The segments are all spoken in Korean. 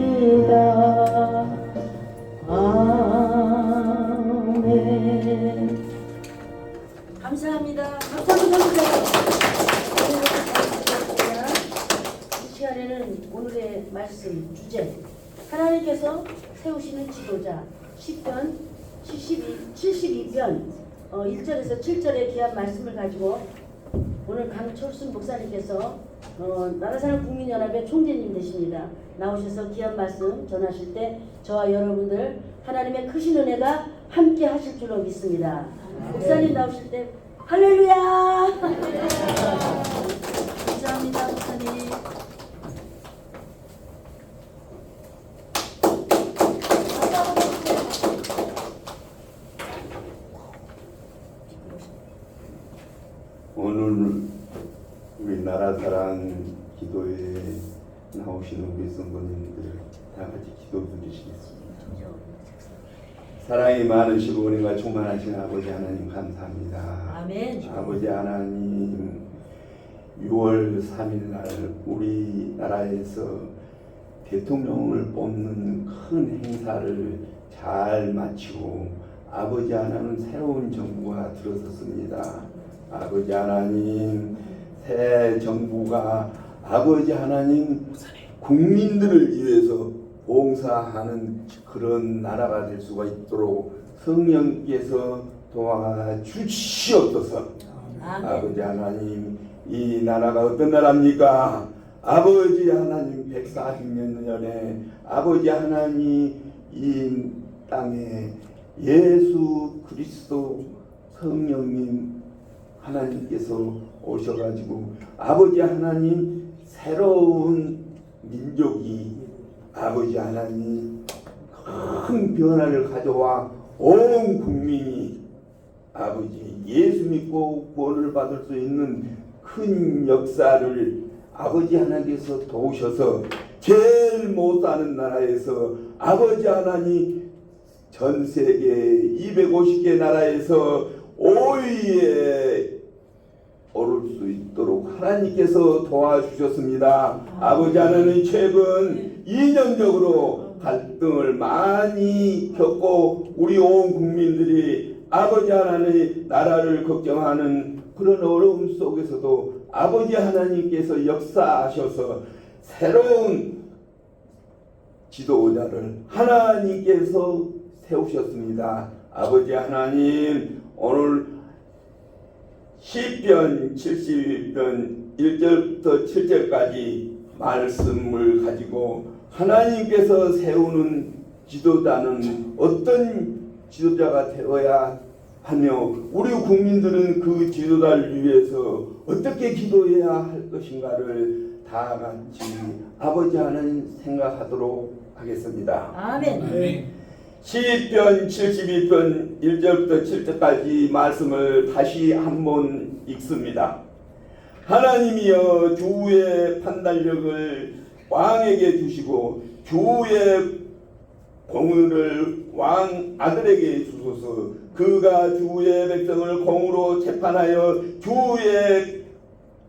바칩니다. 아멘. 감사합니다. 감사합니다. 이 시간에는 오늘의 말씀 주제, 하나님께서 세우시는 지도자, 시편 72편 1절에서 7절의 귀한 말씀을 가지고 오늘 강철순 목사님께서 나라사랑 국민연합의 총재님 되십니다. 나오셔서 귀한 말씀 전하실 때 저와 여러분들 하나님의 크신 은혜가 함께 하실 줄로 믿습니다. 목사님 나오실 때 할렐루야! 감사합니다, 목사님. 오늘 우리 나라사랑 기도에 나오시는 우리 성도님들 다 같이 기도 드리시겠습니다. 사랑이 많으시고 은혜가 충만하신 아버지 하나님 감사합니다. 아멘. 아버지 하나님 6월 3일 날 우리나라에서 대통령을 뽑는 큰 행사를 잘 마치고 아버지 하나님 새로운 정부가 들어섰습니다. 아버지 하나님 새 정부가 아버지 하나님 국민들을 위해서 봉사하는 그런 나라가 될 수가 있도록 성령께서 도와주시옵소서. 아버지 하나님 이 나라가 어떤 나라입니까? 아버지 하나님 140년 전에 아버지 하나님 이 땅에 예수 그리스도 성령님 하나님께서 오셔가지고 아버지 하나님 새로운 민족이 아버지 하나님 큰 변화를 가져와 온 국민이 아버지 예수 믿고 구원을 받을 수 있는 큰 역사를 아버지 하나님께서 도우셔서 제일 못 사는 나라에서 아버지 하나님 전 세계 250개 나라에서 5위에 오를 수 있도록 하나님께서 도와주셨습니다. 아버지 하나님 최근 이념적으로 갈등을 많이 겪고 우리 온 국민들이 아버지 하나님 나라를 걱정하는 그런 어려움 속에서도 아버지 하나님께서 역사하셔서 새로운 지도자를 하나님께서 세우셨습니다. 아버지 하나님 오늘 시편 72편 1절부터 7절까지 말씀을 가지고 하나님께서 세우는 지도자는 어떤 지도자가 되어야 하며 우리 국민들은 그 지도자를 위해서 어떻게 기도해야 할 것인가를 다 같이 아버지 하나님 생각하도록 하겠습니다. 아멘. 시편 72편 1절부터 7절까지 말씀을 다시 한번 읽습니다. 하나님이여 주의 판단력을 왕에게 주시고 주의 공의를 왕 아들에게 주소서. 그가 주의 백성을 공으로 재판하여 주의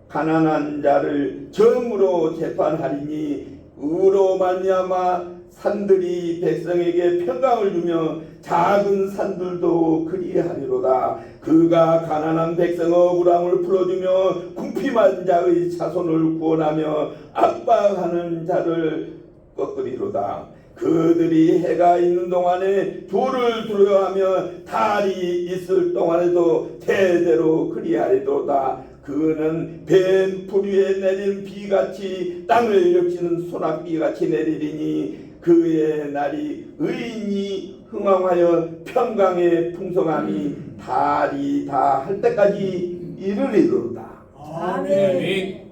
가난한 자를 정으로 재판하리니 의로 말미암아 산들이 백성에게 평강을 주며 작은 산들도 그리하리로다. 그가 가난한 백성의 억울함을 풀어주며 궁핍한 자의 자손을 구원하며 압박하는 자를 꺾으리로다. 그들이 해가 있는 동안에 조를 두려워하며 달이 있을 동안에도 대대로 그리하리로다. 그는 뱀풀 위에 내린 비같이 땅을 적시는 소낙비같이 내리리니 그의 날이 의인이 흥왕하여 평강의 풍성함이 달이 다 할 때까지 이르리로다. 아멘.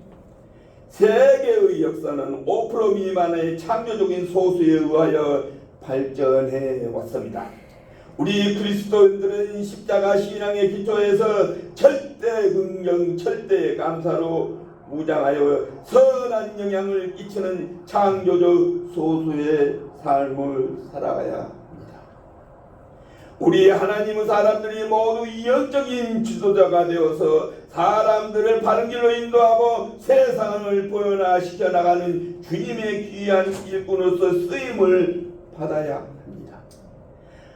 세계의 역사는 5% 미만의 창조적인 소수에 의하여 발전해 왔습니다. 우리 그리스도인들은 십자가 신앙의 기초에서 절대 긍정, 절대 감사로 무장하여 선한 영향을 끼치는 창조적 소수의 삶을 살아가야 합니다. 우리 하나님의 사람들이 모두 영적인 지도자가 되어서 사람들을 바른 길로 인도하고 세상을 보현화시켜 나가는 주님의 귀한 일꾼으로서 쓰임을 받아야 합니다.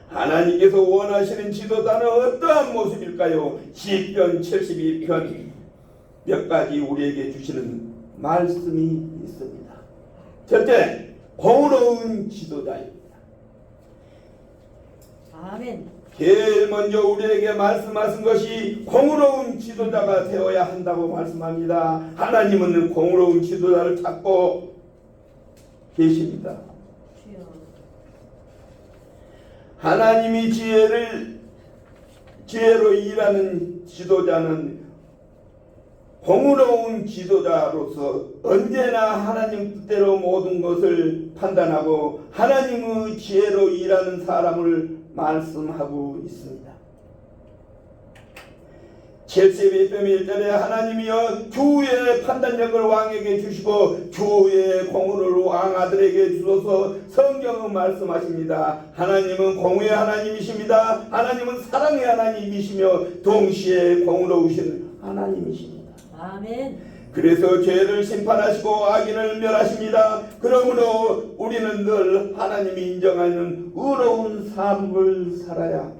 하나님께서 원하시는 지도자는 어떠한 모습일까요? 시편 72편 몇 가지 우리에게 주시는 말씀이 있습니다. 첫째, 공의로운 지도자입니다. 아멘. 제일 먼저 우리에게 말씀하신 것이 공의로운 지도자가 되어야 한다고 말씀합니다. 하나님은 공의로운 지도자를 찾고 계십니다. 주여. 하나님이 지혜로 일하는 지도자는 공의로운 지도자로서 언제나 하나님 뜻대로 모든 것을 판단하고 하나님의 지혜로 일하는 사람을 말씀하고 있습니다. 72편 1절에 하나님이여 주의 판단력을 왕에게 주시고 주의 공의를 왕아들에게 주소서. 성경은 말씀하십니다. 하나님은 공의의 하나님이십니다. 하나님은 사랑의 하나님이시며 동시에 공의로우신 하나님이십니다. 아멘. 그래서 죄를 심판하시고 악인을 멸하십니다. 그러므로 우리는 늘 하나님이 인정하는 의로운 삶을 살아야 합니다.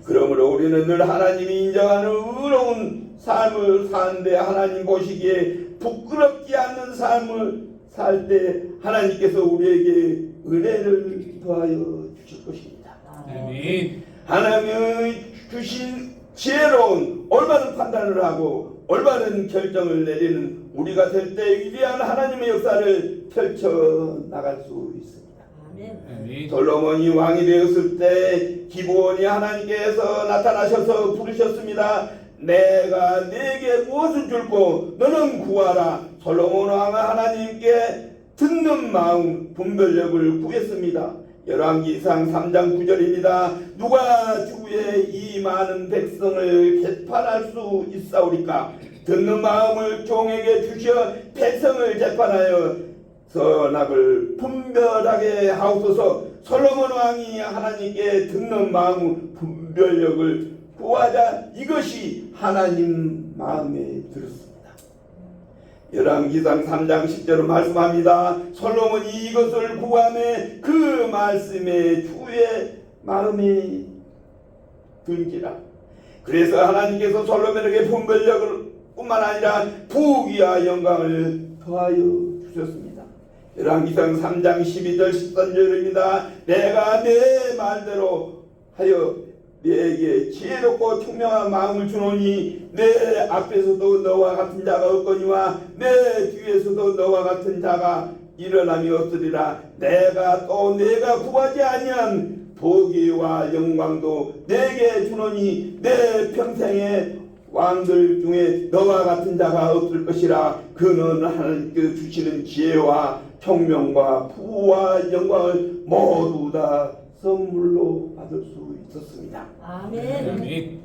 그러므로 우리는 늘 하나님이 인정하는 의로운 삶을 사는데 하나님 보시기에 부끄럽지 않는 삶을 살 때 하나님께서 우리에게 은혜를 더하여 주실 것입니다. 아멘. 하나님의 주신 지혜로운 올바른 판단을 하고 올바른 결정을 내리는 우리가 될 때 위대한 하나님의 역사를 펼쳐 나갈 수 있습니다. 아멘. 솔로몬이 왕이 되었을 때 기브온이 하나님께서 나타나셔서 부르셨습니다. 내가 네게 무엇을 줄고 너는 구하라. 솔로몬 왕은 하나님께 듣는 마음 분별력을 구했습니다. 열왕기상 3장 9절입니다. 누가 주의 이 많은 백성을 개판할 수 있사오리까? 듣는 마음을 종에게 주셔 백성을 재판하여 선악을 분별하게 하옵소서. 솔로몬 왕이 하나님께 듣는 마음 분별력을 구하자 이것이 하나님 마음에 들었습니다. 열왕기상 3장 10절은 말씀합니다. 솔로몬이 이것을 구하매 그 말씀에 주의 마음에 든지라. 그래서 하나님께서 솔로몬에게 분별력을 뿐만 아니라 부귀와 영광을 더하여 주셨습니다. 열왕기상 3장 12절 13절입니다. 내가 내 말대로 하여 내게 지혜롭고 총명한 마음을 주노니 내 앞에서도 너와 같은 자가 없거니와 내 뒤에서도 너와 같은 자가 일어남이 없으리라. 내가 구하지 아니한 복위와 영광도 내게 주노니 내 평생에 왕들 중에 너와 같은 자가 없을 것이라. 그는 하나님께서 주시는 지혜와 총명과 부와 영광을 모두 다 선물로 받을 수 있었습니다. 아멘.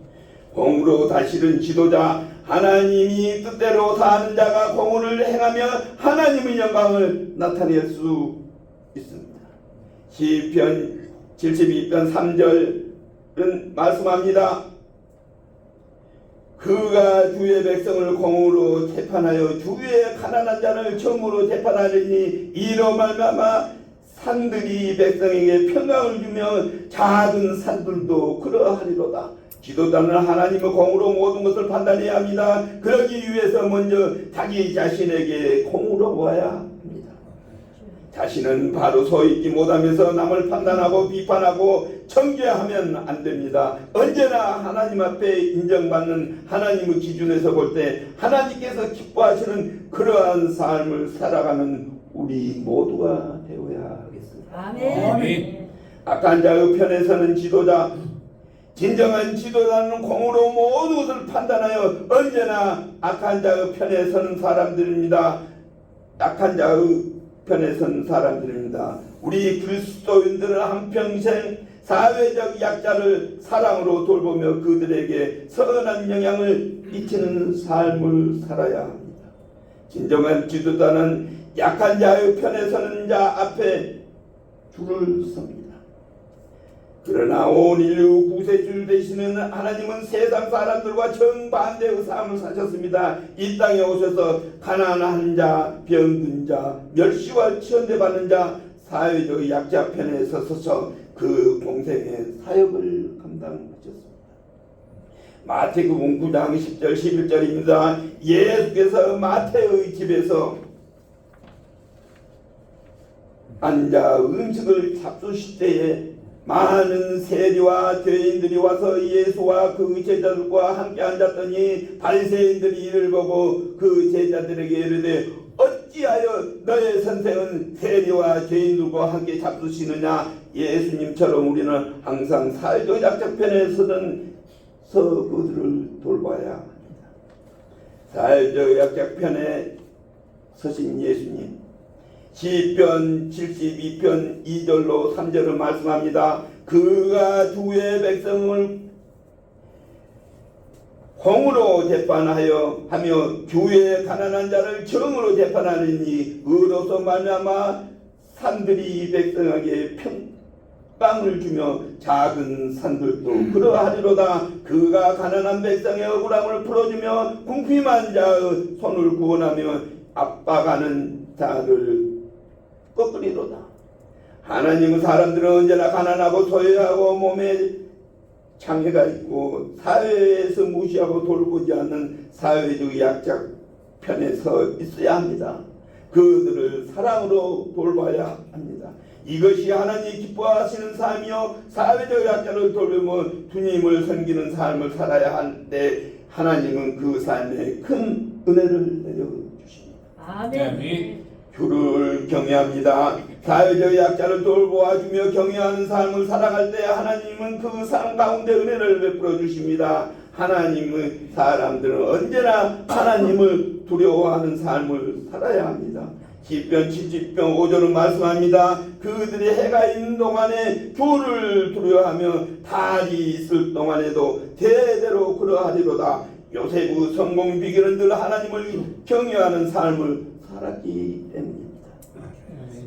공으로 다스리는 지도자, 하나님이 뜻대로 사는 자가 공의를 행하며 하나님의 영광을 나타낼 수 있습니다. 시편 72편 3절은 말씀합니다. 그가 주의 백성을 공의로 재판하여 주의 가난한 자를 정으로 재판하리니 이로 말미암아 산들이 백성에게 평강을 주며 작은 산들도 그러하리로다. 지도자는 하나님의 공으로 모든 것을 판단해야 합니다. 그러기 위해서 먼저 자기 자신에게 공의로워야 합니다. 자신은 바로 서 있지 못하면서 남을 판단하고 비판하고 정죄하면 안 됩니다. 언제나 하나님 앞에 인정받는 하나님의 기준에서 볼 때 하나님께서 기뻐하시는 그러한 삶을 살아가는 우리 모두가 되어야 하겠습니다. 아멘. 악한 자의 편에 서는 지도자, 진정한 지도자는 공으로 모든 것을 판단하여 언제나 악한 자의 편에 서는 사람들입니다. 악한 자의 편에 선 사람들입니다. 우리 그리스도인들은 한평생 사회적 약자를 사랑으로 돌보며 그들에게 선한 영향을 미치는 삶을 살아야 합니다. 진정한 지도자는 약한 자의 편에 서는 자 앞에 줄을 섭니다. 그러나 온 인류 구세주 되시는 하나님은 세상 사람들과 정반대의 삶을 사셨습니다. 이 땅에 오셔서 가난한 자, 병든 자, 멸시와 천대받는 자, 사회적 약자 편에 서서 그 공생의 사역을 감당하셨습니다. 마태복음 9장 10절 11절입니다. 예수께서 마태의 집에서 앉아 음식을 잡수실 때에 많은 세리와 죄인들이 와서 예수와 그 제자들과 함께 앉았더니 바리새인들이 이를 보고 그 제자들에게 이르되 어찌하여 너의 선생은 세리와 죄인들과 함께 잡수시느냐. 예수님처럼 우리는 항상 사회적 약자편에 서서 그들을 돌봐야 합니다. 사회적 약자편에 서신 예수님, 시편 72편 2절로 3절을 말씀합니다. 그가 주의 백성을 공으로 재판하여 하며 주의 가난한 자를 정으로 재판하느니 의로서 말미암아 산들이 백성에게 평강을 주며 작은 산들도 그러하리로다. 그가 가난한 백성의 억울함을 풀어주며 궁핍한 자의 손을 구원하며 압박하는 자를 꺾으리로다. 하나님은 사람들은 언제나 가난하고 소외하고 몸에 장애가 있고 사회에서 무시하고 돌보지 않는 사회적 약자 편에 서 있어야 합니다. 그들을 사랑으로 돌봐야 합니다. 이것이 하나님이 기뻐하시는 삶이요 사회적 약자를 돌보며 주님을 섬기는 삶을 살아야 할 때 하나님은 그 삶에 큰 은혜를 내려주십니다. 아멘. 주를 경외합니다. 사회적 약자를 돌보아주며 경외하는 삶을 살아갈 때 하나님은 그 삶 가운데 은혜를 베풀어 주십니다. 하나님은 사람들은 언제나 하나님을 두려워하는 삶을 살아야 합니다. 시편 70편 5절은 말씀합니다. 그들이 해가 있는 동안에 주를 두려워하며 달이 있을 동안에도 대대로 그러하리로다. 요셉의 성공 비결은 늘 하나님을 경외하는 삶을 살았기 때문입니다.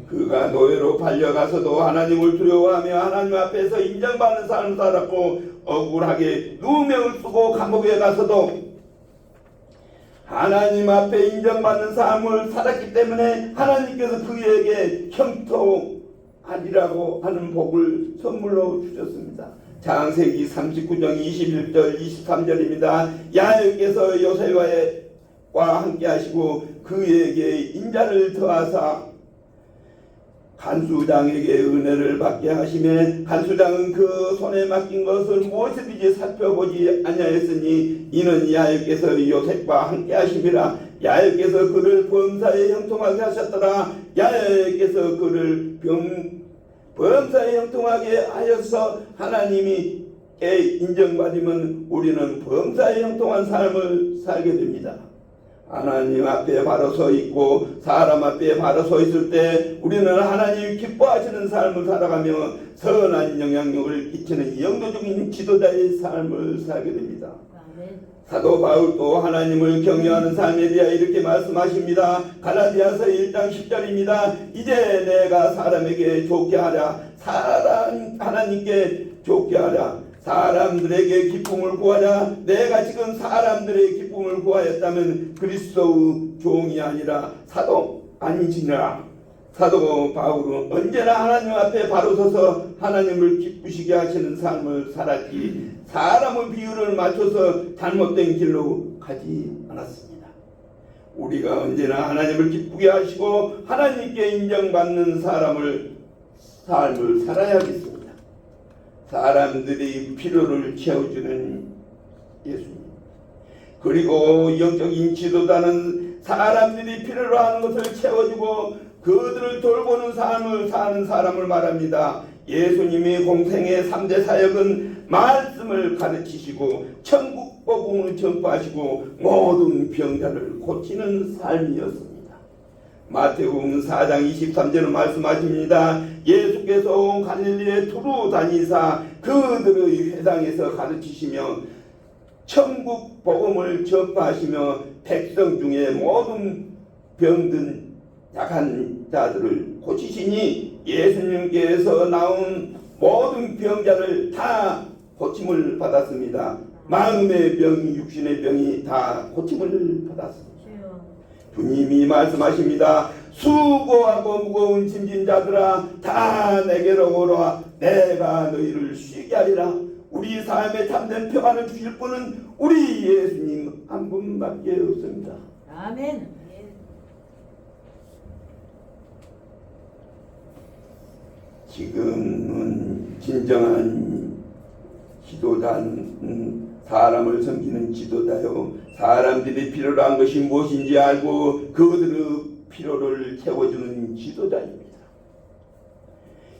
그가 노예로 팔려가서도 하나님을 두려워하며 하나님 앞에서 인정받는 삶을 살았고 억울하게 누명을 쓰고 감옥에 가서도 하나님 앞에 인정받는 삶을 살았기 때문에 하나님께서 그에게 형통하리라고 하는 복을 선물로 주셨습니다. 창세기 39장 21절 23절입니다. 야훼께서 요셉과 함께 하시고 그에게 인자를 더하사 간수장에게 은혜를 받게 하시매 간수장은 그 손에 맡긴 것을 무엇이든지 살펴보지 아니하였으니 이는 야훼께서 요셉과 함께 하심이라. 야훼께서 그를 범사에 형통하게 하셨더라. 야훼께서 그를 범사에 형통하게 하여서 하나님이 인정받으면 우리는 범사에 형통한 삶을 살게 됩니다. 하나님 앞에 바로 서 있고 사람 앞에 바로 서 있을 때 우리는 하나님이 기뻐하시는 삶을 살아가며 선한 영향력을 끼치는 영도적인 지도자의 삶을 살게 됩니다. 사도 바울도 하나님을 경외하는 삶에 대해 이렇게 말씀하십니다. 갈라디아서 1장 10절입니다. 이제 내가 사람에게 좋게 하랴 하나님께 좋게 하랴 사람들에게 기쁨을 구하랴. 내가 지금 사람들의 기쁨을 구하였다면 그리스도의 종이 아니라 사도 아니지니라. 사도 바울은 언제나 하나님 앞에 바로 서서 하나님을 기쁘시게 하시는 삶을 살았지 사람의 비율을 맞춰서 잘못된 길로 가지 않았습니다. 우리가 언제나 하나님을 기쁘게 하시고 하나님께 인정받는 삶을 살아야겠습니다. 사람들이 필요를 채워주는 예수님, 그리고 영적인 지도자는 사람들이 필요로 하는 것을 채워주고 그들을 돌보는 삶을 사는 사람을 말합니다. 예수님의 공생의 3대 사역은 말씀을 가르치시고 천국 복음을 전파하시고 모든 병자를 고치는 삶이었습니다. 마태복음 4장 23절은 말씀하십니다. 예수께서 온 갈릴리에 두루 다니사 그들의 회당에서 가르치시며 천국 복음을 전파하시며 백성 중에 모든 병든 약한 자들을 고치시니 예수님께서 나온 모든 병자를 다 고침을 받았습니다. 마음의 병, 육신의 병이 다 고침을 받았습니다. 주님이 말씀하십니다. 수고하고 무거운 짐진 자들아 다 내게로 오라. 내가 너희를 쉬게 하리라. 우리 삶에 참된 평안을 주실 분은 우리 예수님 한 분밖에 없습니다. 아멘. 지금은 진정한 지도자는 사람을 섬기는 지도자요. 사람들이 필요로 한 것이 무엇인지 알고 그들의 필요를 채워주는 지도자입니다.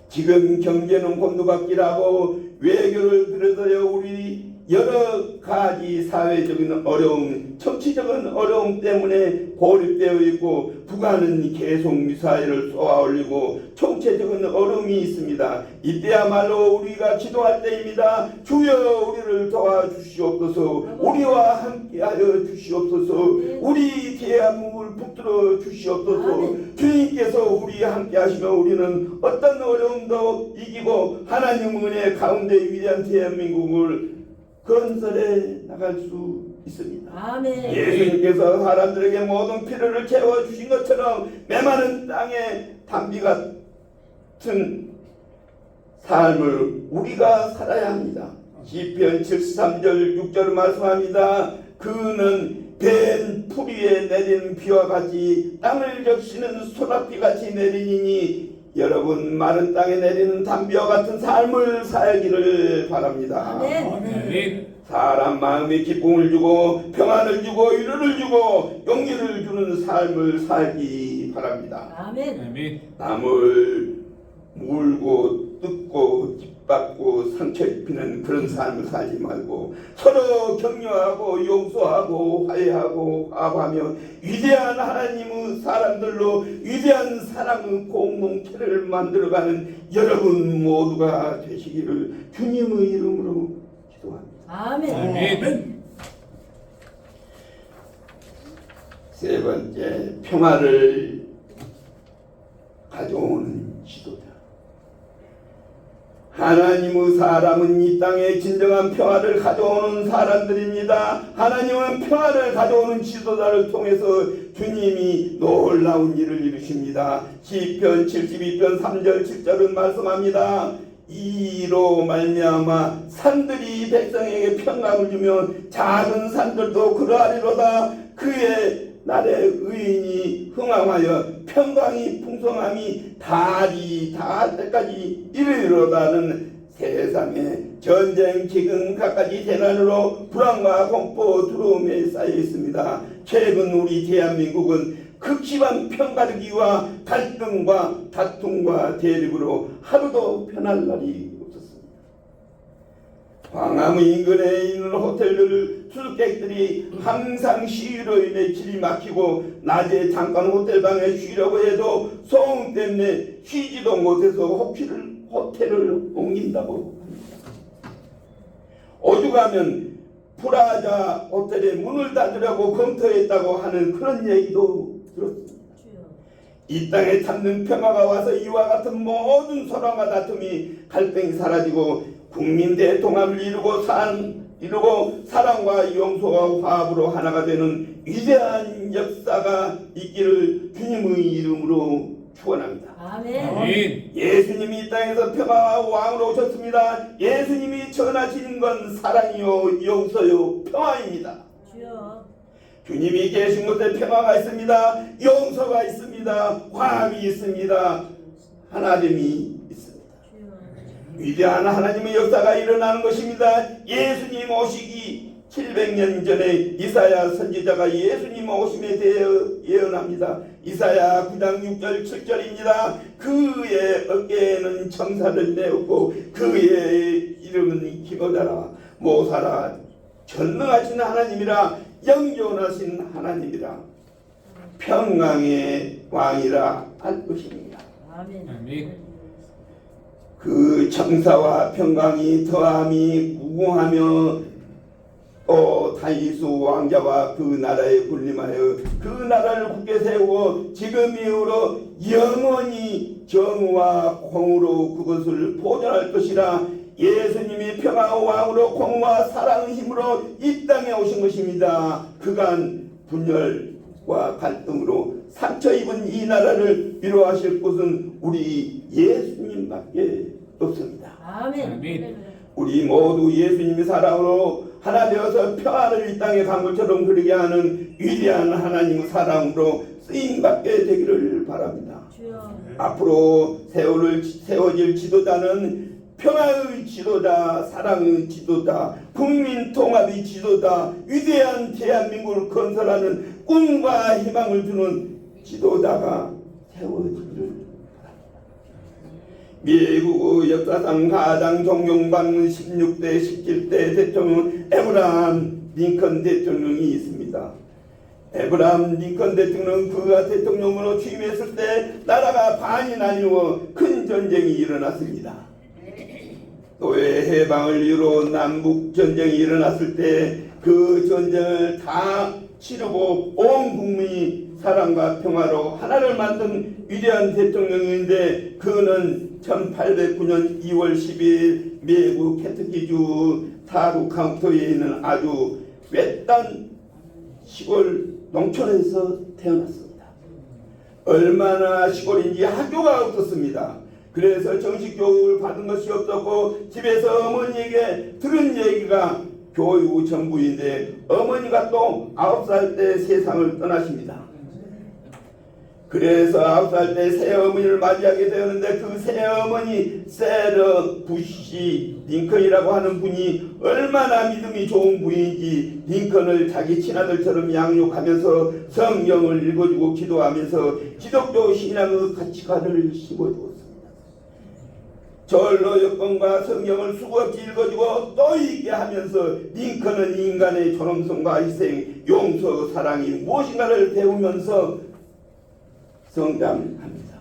지금 경제는 곤두박질하고 외교를 들어서요 우리 여러 가지 사회적인 어려움, 정치적인 어려움 때문에 고립되어 있고 북한은 계속 미사일을 쏘아올리고 총체적인 어려움이 있습니다. 이때야말로 우리가 기도할 때입니다. 주여 우리를 도와주시옵소서. 우리와 함께하여 주시옵소서. 우리 대한민국을 붙들어 주시옵소서. 주님께서 우리와 함께하시면 우리는 어떤 어려움도 이기고 하나님 은혜 가운데 위대한 대한민국을 건설해 나갈 수 있습니다. 아멘. 예수님께서 사람들에게 모든 필요를 채워주신 것처럼 메마른 땅에 담비 같은 삶을 우리가 살아야 합니다. 시편 73절 6절을 말씀합니다. 그는 밴 풀 위에 내리는 비와 같이 땅을 적시는 소낙비 같이 내리니 여러분 마른 땅에 내리는 담비와 같은 삶을 살기를 바랍니다. 아멘. 사람 마음에 기쁨을 주고 평안을 주고 위로를 주고 용기를 주는 삶을 살기 바랍니다. 아멘. 남을 물고 뜯고 짓밟고 상처 입히는 그런 삶을 살지 말고 서로 격려하고 용서하고 화해하고 화합하며 위대한 하나님의 사람들로 위대한 사랑의 공동체를 만들어가는 여러분 모두가 되시기를 주님의 이름으로 기도합니다. 아멘. 세 번째, 평화를 가져오는 지도자. 하나님의 사람은 이 땅에 진정한 평화를 가져오는 사람들입니다. 하나님은 평화를 가져오는 지도자를 통해서 주님이 놀라운 일을 이루십니다. 시편 72편 3절 7절은 말씀합니다. 이로 말미암아 산들이 백성에게 평강을 주면 작은 산들도 그러하리로다. 그의 날에 의인이 흥황하여 평강이 풍성함이 달이 닿을 때까지 이르리로다는 세상에 전쟁 기근 갖가지 재난으로 불안과 공포 두려움에 쌓여 있습니다. 최근 우리 대한민국은 극심한 편가르기와 갈등과 다툼과 대립으로 하루도 편할 날이 없었습니다. 광화문 인근에 있는 호텔들 수수객들이 항상 시위로 인해 길이 막히고 낮에 잠깐 호텔방에 쉬려고 해도 소음 때문에 쉬지도 못해서 호텔을 옮긴다고 합니다. 오죽하면 프라자 호텔에 문을 닫으려고 검토했다고 하는 그런 얘기도 들었습니다. 이 땅에 참는 평화가 와서 이와 같은 모든 소란과 다툼이 갈등이 사라지고 국민 대통합을 이루고 사랑과 용서와 화합으로 하나가 되는 위대한 역사가 있기를 주님의 이름으로 축원합니다. 아멘. 예수님이 이 땅에서 평화와 왕으로 오셨습니다. 예수님이 전하시는 건 사랑이요 용서요 평화입니다. 주여. 주님이 계신 곳에 평화가 있습니다. 용서가 있습니다. 화합이 있습니다. 하나님이 있습니다. 위대한 하나님의 역사가 일어나는 것입니다. 예수님 오시기 700년 전에 이사야 선지자가 예수님 오심에 대해 예언합니다. 이사야 9장 6절 7절입니다. 그의 어깨에는 청사를 내었고 그의 이름은 기거다라 모사라 전능하신 하나님이라 영존하신 하나님이라 평강의 왕이라 할 것입니다. 아멘. 그 청사와 평강이 더함이 무궁하며 또 다윗의 왕자와 그 나라에 군림하여 그 나라를 굳게 세우고 지금 이후로 영원히 정의와 공의로 그것을 보존할 것이라. 예수님이 평화의 왕으로 공의와 사랑의 힘으로 이 땅에 오신 것입니다. 그간 분열과 갈등으로 상처 입은 이 나라를 위로하실 곳은 우리 예수님밖에 없습니다. 아멘. 아멘. 우리 모두 예수님이 사랑으로 하나 되어서 평화를 이 땅에 강물처럼 흐르게 하는 위대한 하나님의 사랑으로 쓰임받게 되기를 바랍니다. 주여. 앞으로 세워질 지도자는 평화의 지도자, 사랑의 지도자, 국민 통합의 지도자, 위대한 대한민국을 건설하는 꿈과 희망을 주는 지도자가 세워지기를 바랍니다. 미국 역사상 가장 존경받는 16대, 17대 대통령 에브라함 링컨 대통령이 있습니다. 에브라함 링컨 대통령은 그가 대통령으로 취임했을 때 나라가 반이 나뉘어 큰 전쟁이 일어났습니다. 또의 해방을 이유로 남북 전쟁이 일어났을 때 그 전쟁을 다 치르고 온 국민이 사랑과 평화로 하나를 만든 위대한 대통령인데, 그는 1809년 2월 12일 미국 켄터키주 타루 카운티에 있는 아주 외딴 시골 농촌에서 태어났습니다. 얼마나 시골인지 학교가 없었습니다. 그래서 정식 교육을 받은 것이 없었고 집에서 어머니에게 들은 얘기가 교육 전부인데, 어머니가 또 9살 때 세상을 떠나십니다. 그래서 9살 때 새어머니를 맞이하게 되었는데, 그 새어머니 세러 부시 링컨이라고 하는 분이 얼마나 믿음이 좋은 분인지 링컨을 자기 친아들처럼 양육하면서 성경을 읽어주고 기도하면서 기독교 신앙의 가치관을 심어주었습니다. 절로 여건과 성경을 수없이 읽어주고 또 읽게 하면서 링컨은 인간의 존엄성과 희생, 용서, 사랑이 무엇인가를 배우면서 성장합니다.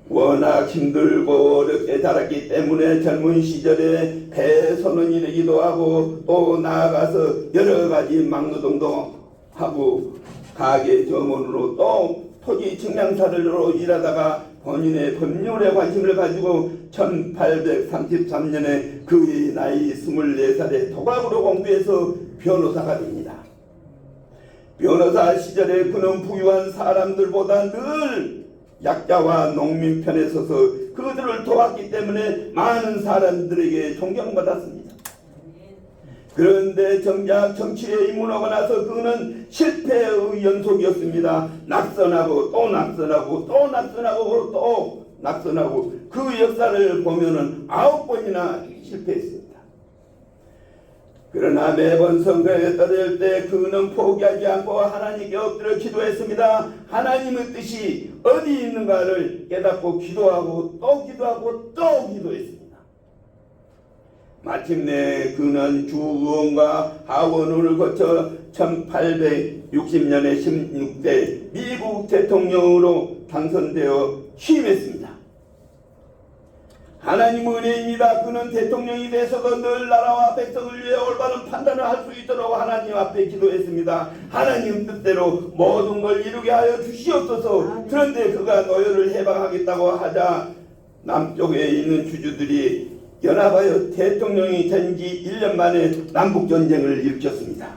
워낙 힘들고 어렵게 자랐기 때문에 젊은 시절에 배선원이 되기도 하고 또 나아가서 여러 가지 막노동도 하고 가게 점원으로 또 토지 측량사로 일하다가 본인의 법률에 관심을 가지고 1833년에 그의 나이 24살에 도박으로 공부해서 변호사가 됩니다. 변호사 시절에 그는 부유한 사람들보다 늘 약자와 농민 편에 서서 그들을 도왔기 때문에 많은 사람들에게 존경받았습니다. 그런데 정작 정치에 입문하고 나서 그는 실패의 연속이었습니다. 낙선하고 또 낙선하고 또 낙선하고 또 낙선하고 그 역사를 보면은 9번이나 실패했습니다. 그러나 매번 선거에 떨어질 때 그는 포기하지 않고 하나님께 엎드려 기도했습니다. 하나님의 뜻이 어디 있는가를 깨닫고 기도하고 또 기도하고 또 기도했습니다. 마침내 그는 주의원과 하원을 거쳐 1860년에 16대 미국 대통령으로 당선되어 취임했습니다. 하나님의 은혜입니다. 그는 대통령이 돼서도 늘 나라와 백성을 위해 올바른 판단을 할 수 있도록 하나님 앞에 기도했습니다. 하나님 뜻대로 모든 걸 이루게 하여 주시옵소서. 그런데 그가 노예를 해방하겠다고 하자 남쪽에 있는 주주들이 연합하여 대통령이 된 지 1년 만에 남북전쟁을 일으켰습니다.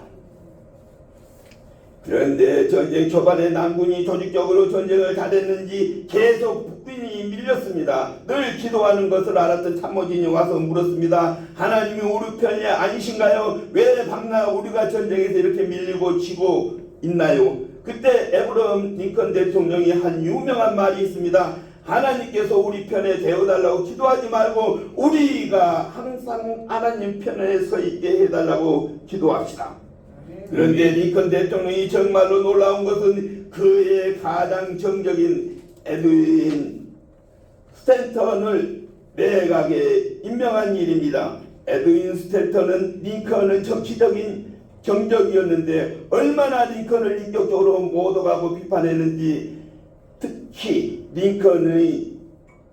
그런데 전쟁 초반에 남군이 조직적으로 전쟁을 잘했는지 계속 북군이 밀렸습니다. 늘 기도하는 것을 알았던 참모진이 와서 물었습니다. 하나님이 우리 편이 아니신가요? 왜 밤낮 우리가 전쟁에서 이렇게 밀리고 지고 있나요? 그때 에브라함 링컨 대통령이 한 유명한 말이 있습니다. 하나님께서 우리 편에 되어달라고 기도하지 말고 우리가 항상 하나님 편에 서 있게 해달라고 기도합시다. 그런데 링컨 대통령이 정말로 놀라운 것은 그의 가장 정적인 에드윈 스탠턴을 내각에 임명한 일입니다. 에드윈 스탠턴은 링컨의 정치적인 정적이었는데 얼마나 링컨을 인격적으로 모독하고 비판했는지, 특히 링컨의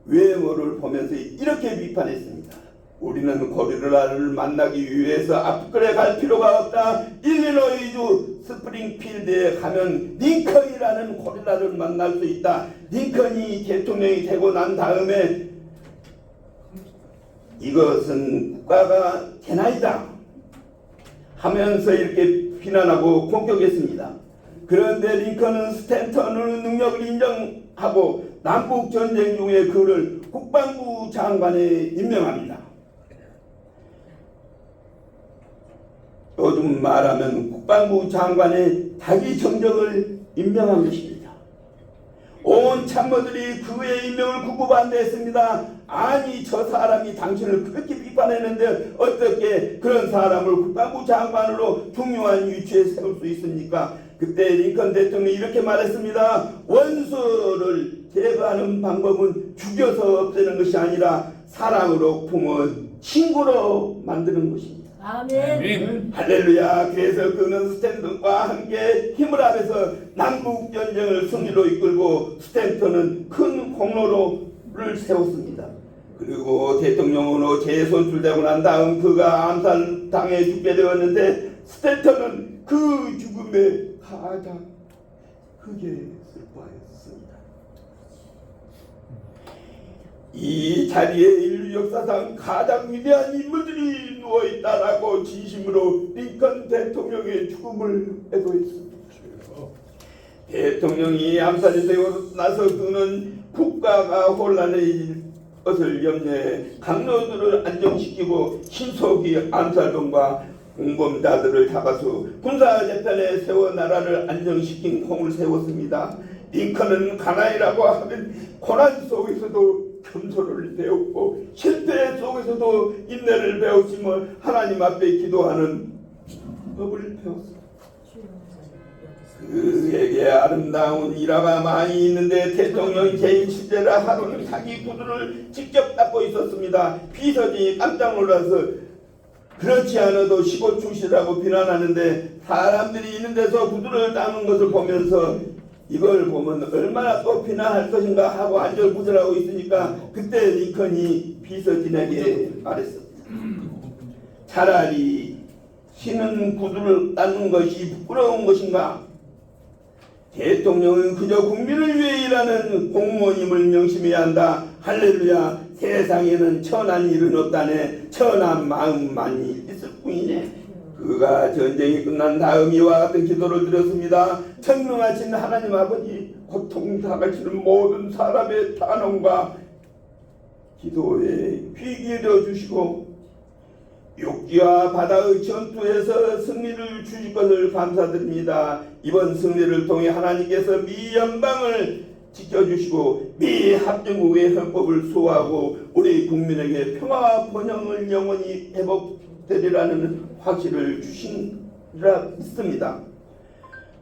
외모를 보면서 이렇게 비판했습니다. 우리는 고릴라를 만나기 위해서 앞길에 갈 필요가 없다. 일리노이주 스프링필드에 가면 링컨이라는 고릴라를 만날 수 있다. 링컨이 대통령이 되고 난 다음에 이것은 국가가 개나이다 하면서 이렇게 비난하고 공격했습니다. 그런데 링컨은 스탠턴의 능력을 인정하고 남북전쟁 중에 그를 국방부 장관에 임명합니다. 요즘 말하면 국방부 장관에 자기 정적을 임명한 것입니다. 온 참모들이 그의 임명을 구구반대했습니다. 아니 저 사람이 당신을 그렇게 비판했는데 어떻게 그런 사람을 국방부 장관으로 중요한 위치에 세울 수 있습니까? 그때 링컨 대통령이 이렇게 말했습니다. 원수를 제거하는 방법은 죽여서 없애는 것이 아니라 사랑으로 품어 친구로 만드는 것입니다. 아멘. 할렐루야. 그래서 그는 스탠턴과 함께 힘을 합해서 남북전쟁을 승리로 이끌고 스탠턴은 큰 공로를 세웠습니다. 그리고 대통령으로 재선출되고 난 다음 그가 암살당해 죽게 되었는데 스탠턴은 그 죽음에 가장 크게 슬퍼했습니다. 이 자리에 인류 역사상 가장 위대한 인물들이 누워있다라고 진심으로 링컨 대통령의 죽음을 애도했습니다. 대통령이 암살이 되고 나서 그는 국가가 혼란의 것을 염려해 강로들을 안정시키고 신속히 암살범과 공범자들을 잡아서 군사재판에 세워 나라를 안정시킨 공을 세웠습니다. 링컨은 가나이라고 하면 고난 속에서도 겸손을 배웠고 실패 속에서도 인내를 배웠으며 하나님 앞에 기도하는 법을 배웠습니다. 그에게 아름다운 일화가 많이 있는데 대통령 제1실제라 하루는 자기 구두를 직접 닦고 있었습니다. 비서진이 깜짝 놀라서 그렇지 않아도 시골 출신이라고 비난하는데 사람들이 있는 데서 구두를 닦는 것을 보면서 이걸 보면 얼마나 또 비난할 것인가 하고 안절부절하고 있으니까 그때 링컨이 비서진에게 말했습니다. 차라리 신은 구두를 닦는 것이 부끄러운 것인가? 대통령은 그저 국민을 위해 일하는 공무원임을 명심해야 한다. 할렐루야. 세상에는 천한 일은 없다네. 천한 마음만이 있을 뿐이네. 그가 전쟁이 끝난 다음 이와 같은 기도를 드렸습니다. 전능하신 하나님 아버지, 고통 당하시는 모든 사람의 탄원과 기도에 귀 기울여 주시고 육지와 바다의 전투에서 승리를 주실 것을 감사드립니다. 이번 승리를 통해 하나님께서 미 연방을 지켜주시고 미 합중국의 헌법을 수호하고 우리 국민에게 평화와 번영을 영원히 회복되리라는 확신을 주시리라 믿습니다.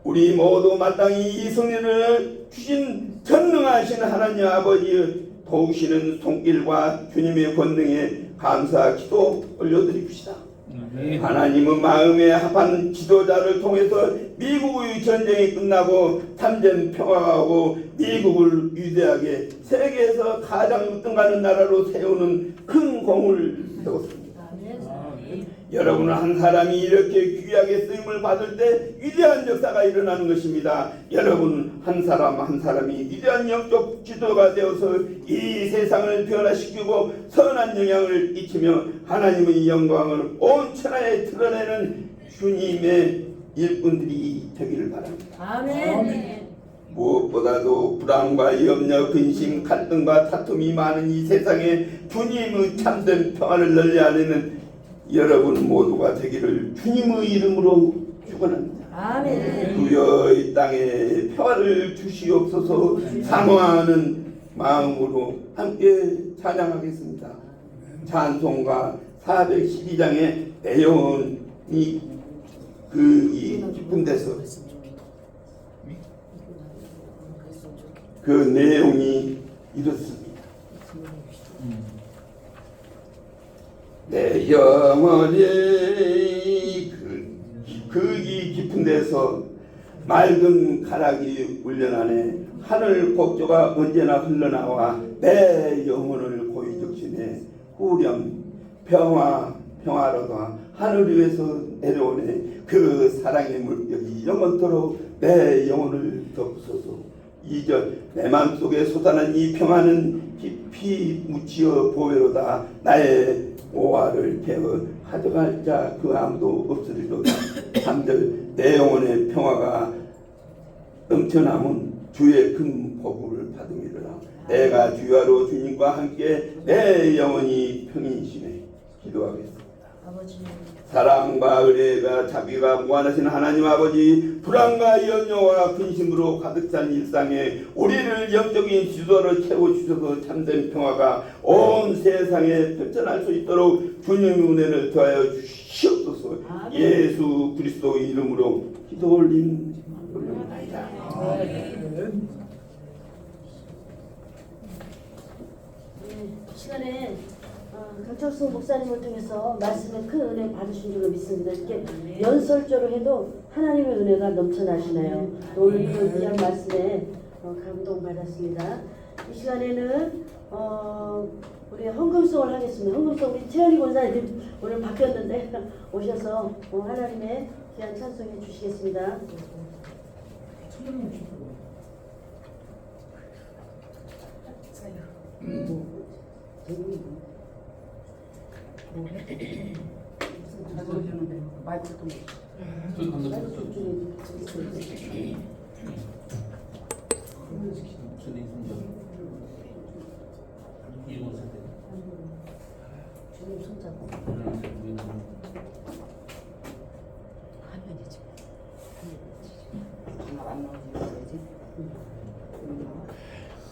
우리 모두 마땅히 이 승리를 주신 전능하신 하나님 아버지 도우시는 손길과 주님의 권능에 감사 기도 올려드립시다. 하나님은 마음에 합한 지도자를 통해서 미국의 전쟁이 끝나고 참전 평화가 오고 미국을 위대하게 세계에서 가장 으뜸가는 나라로 세우는 큰 공을 세웠습니다. 여러분 한 사람이 이렇게 귀하게 쓰임을 받을 때 위대한 역사가 일어나는 것입니다. 여러분 한 사람 한 사람이 위대한 영적 지도가 되어서 이 세상을 변화시키고 선한 영향을 끼치며 하나님의 영광을 온 천하에 드러내는 주님의 일꾼들이 되기를 바랍니다. 아멘. 무엇보다도 불안과 염려, 근심, 갈등과 다툼이 많은 이 세상에 주님의 참된 평화를 널리 알리는 여러분 모두가 되기를 주님의 이름으로 축원합니다. 아멘. 주여 이 땅에 평화를 주시옵소서. 사모하는 마음으로 함께 찬양하겠습니다. 찬송가 412장의 내용이 이 깊은 데서 그 내용이 이렇습니다. 내 영혼이 그 깊은 데서 맑은 가락이 울려나네. 하늘 곡조가 언제나 흘러나와 내 영혼을 고이 적시네. 후렴 평화로다 하늘 위에서 내려오네. 그 사랑의 물결이 영원토록 내 영혼을 덮소서. 2절 내 마음속에 솟아난 이 평화는 깊이 묻히어 보배로다. 나의 오화를 개어 가져갈 자 그 아무도 없으리로다. 3절 내 영혼의 평화가 넘쳐남은 주의 큰 복을 받음이로다. 내가 주야로 주님과 함께 내 영혼이 평인심에 기도하겠습니다. 아버지 사랑과 은혜가 자비가 무한하신 하나님 아버지, 불안과 염려와 근심으로 가득 찬 일상에 우리를 영적인 지도로 채워주셔서 참된 평화가 온 세상에 펼쳐날 수 있도록 주님의 은혜를 더하여 주시옵소서. 예수 그리스도 이름으로 기도 올립니다. 이 시간에 강철수 목사님을 통해서 말씀의 큰 은혜 받으신 줄로 믿습니다. 이렇게 연설조로 해도 하나님의 은혜가 넘쳐나시네요. 오늘 이 귀한 말씀에 감동받았습니다. 이 시간에는 우리 헌금송을 하겠습니다. 헌금송 우리 최현희 권사님 오늘 바뀌었는데 오셔서 하나님의 귀한 찬송해 주시겠습니다.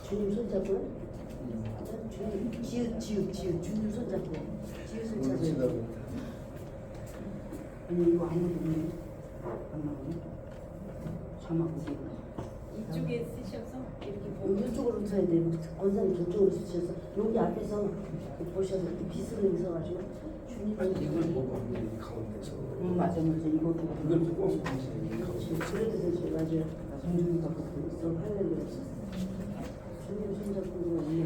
주님 손잡고 주님 손잡고 주님 지읒 주님 손잡고 지읒 손잡고 아니 이거 안 나오네 안 나오네 자막 이쪽에 쓰셔서 이렇게 이쪽으로 서야 돼. 권사님 저쪽으로 쓰셔서 여기 앞에서 보셔서 이렇게 비스듬히 서가지고 주님 이걸 보고 하면 가운데서 맞아 이거 이걸 보고 그래도 되죠. 맞아요. 주님 갖고 좀 할렐루야. 주님 손잡고 있네.